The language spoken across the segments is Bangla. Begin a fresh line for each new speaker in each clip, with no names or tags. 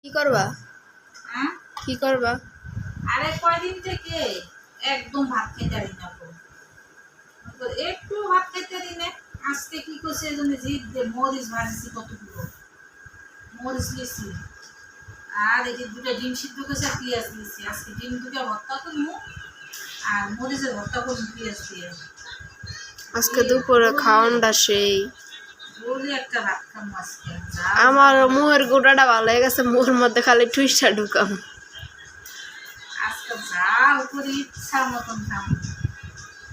কি করবা?
হ্যাঁ
কি করবা?
আরে কয়দিন থেকে একদম ভাত খেতে পারি না গো। একটু ভাত খেতে পারি না। আজকে কি করছে এজন্য জিদ দে মরিচ ভাজছি কতগুলো মরিচ লিছি আর এই যে দুটো ডিম সিদ্ধ করেছে আর পেঁয়াজ দিয়েছি। আজকে ডিম দুটো ভর্তা করবো আর মরিচের ভর্তা করবো পেঁয়াজ দিয়ে।
আজকে দুপুরে খাওয়ানটা সেই
জোরে একটা ভাত খাবো আজকে।
আমার মুহের গোটাটা ভালো হয়ে গেছে, মুহের মধ্যে খালি টুইস্টা ঢুকাম।
আজকে যা উপরে ইচ্ছা মতন খাবো।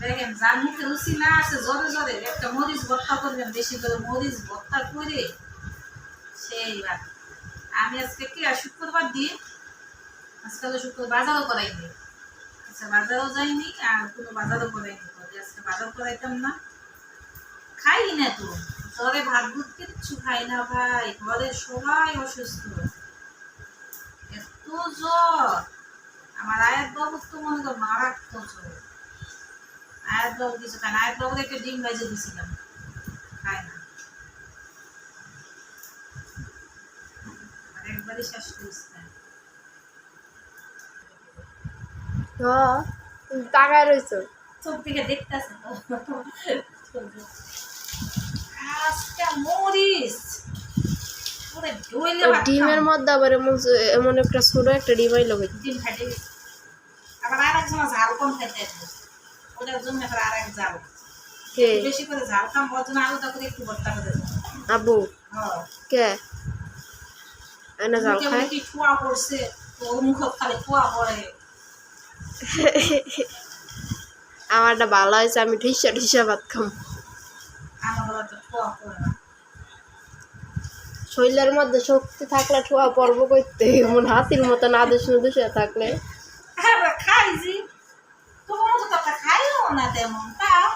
দেখেন যার মুখে রুচি না আছে জোরে জোরে একটা মরিচ ভর্তা করবেন, বেশি করে মরিচ ভর্তা করে সেই ভাত। আমি আজকে কি আর শুক্রবার দিই, আজকে তো শুক্রবার বাজারও করাইনি। আচ্ছা বাজারও যাইনি আর কোনো বাজারও করাইনি, আজকে বাজার করাইতাম না। খাই না তো জ্বরে ভাত ভুত কিচ্ছু খাই না ভাই, ঘরের সবাই অসুস্থ, এত জ্বর। আমার আয়াত বাবু তো মনে কর মারাত্মক জ্বর। আয়াত বাবু কিছু খায় না, আয়াত বাবুর একটা ডিম ভেজে দিয়েছিলাম, খায় না, একবারই শেষ করিস না।
তুমি তাকায় রয়েছো
চোখ থেকে দেখতেছে তো আজকে মরিচ পুরো ডইলে ভাত
ডিমের মধ্যে আবার এমন একটা ছোট একটা ডিম আইলো।
ডিম ফাটে গেছে। আবার আর এক সময় ঝাল কম খেতে হবে, ওটার জন্য আবার আর এক ঝাল বেশি করে ঝাল খাম, ওর জন্য আলাদা করে একটু ভর্তা করে দেবো।
আবু
হ্যাঁ
কে এনে ঝাল খায়?
কি ঠোয়া পড়ছে তো মুখ খালি ঠোয়া পড়ে।
আমারটা ভালো হয়েছে, আমি ঠিসা ঠিসা ভাত খাম।
আমার তো ঠোয়া পড়ে না।
শরীরের মধ্যে শক্তি থাকলে ঠোয়া পর্ব করতে, এমন হাতির মতো নাদুস নুদুস থাকলে
খাইছি তোমার মতো তো খাইও না তেমন, তাও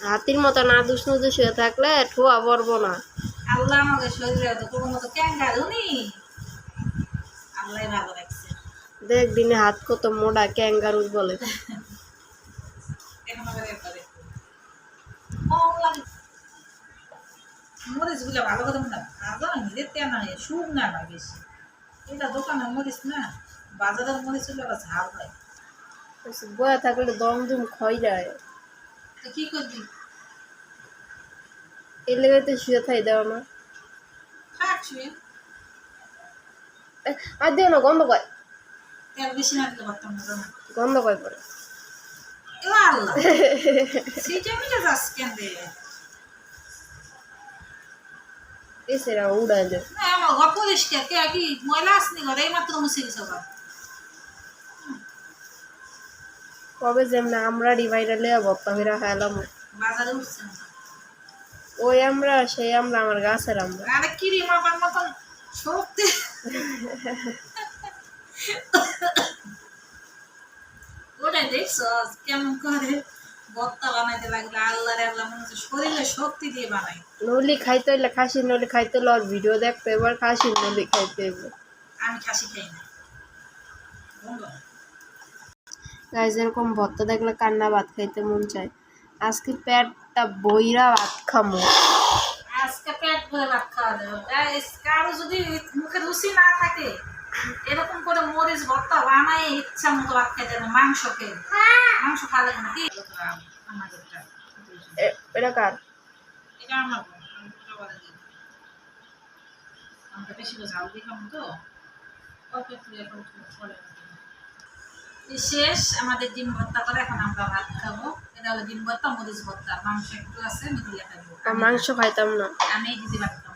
হাতির মতো নাদুস নুদুস থাকলে ঠোয়া পর্ব না।
আল্লাহ আমাদের শরীরে তো তোমার মতো ক্যাঙ্গারু নি, আল্লাহ ভালো রাখছে।
দেখ দিনে হাত কত মোটা, ক্যাঙ্গারু বলে।
এখন আবার একবারে কম লাগে মরিচ গুলো ভালো কথা মনে ভালো নিজের তেনা সুখ না না বেশি। এটা দোকানের মরিচ না, বাজারের মরিচ গুলো আবার ঝাল হয়।
বয়া থাকলে দম দুম ক্ষয় যায়।
তো কি করবি?
এই লেগে তো শুয়ে থাই দেওয়া না,
থাক শুয়ে,
আর দিও না, গন্ধ পায়।
তেল বেশি না দিতে পারতাম না জানো,
গন্ধ পায় পরে।
আল্লাহ সিটে মিটে যাস কেন রে?
এসেরা উড়াই দেয়।
না আমার ঘর পরিষ্কার, কে কি ময়লা আসনি ঘরে, এই মাত্র মুছে গেছে ঘর।
কবে যেমন আমরা ডিভাইডার লেয়া ভর্তা ফেরা খাইলাম।
বাজারে উঠছে না
ওই আমরা সেই আমরা আমার গাছের আমরা।
আরে কি রে মাপার মতন শক্তি ওটাই দেখছো কেমন করে ভর্তা বানাইতে লাগলো। আল্লাহ রে আল্লাহ, মনে হচ্ছে শরীরে শক্তি দিয়ে বানাই।
নলি খাইতে হইলে খাসির নলি খাইতে হলে আর ভিডিও দেখতে এবার খাসির নলি খাইতে হইবে।
আমি খাসি খাই না।
গাইজ এরকম ভর্তা দেখলে কান্না ভাত খাইতে মন চায়। আজকে পেটটা বইরা ভাত খামো।
আজকে পেট ভরে ভাত খাওয়া যাবে। কারো যদি মুখে রুচি না থাকে এরকম করে মরিচ ভর্তা বানাই ইচ্ছা মতো ভাত খাইতে হবে। মাংস খেয়ে মাংস খাওয়া না কি আমাদেরটা
এটা কার?
এটা আমার আমরা বেশি করে ঝাল দিয়ে খাবো তো অল্প একটু এখন ফলে শেষ আমাদের ডিম ভর্তা করে। এখন আমরা ভাত খাবো। এটা হলো ডিম ভর্তা, মরিচ ভর্তা, মাংস একটু আছে, আমি দিয়ে খাবো।
মাংস খাইতাম না,
আমি দিদি ভাত খাবো।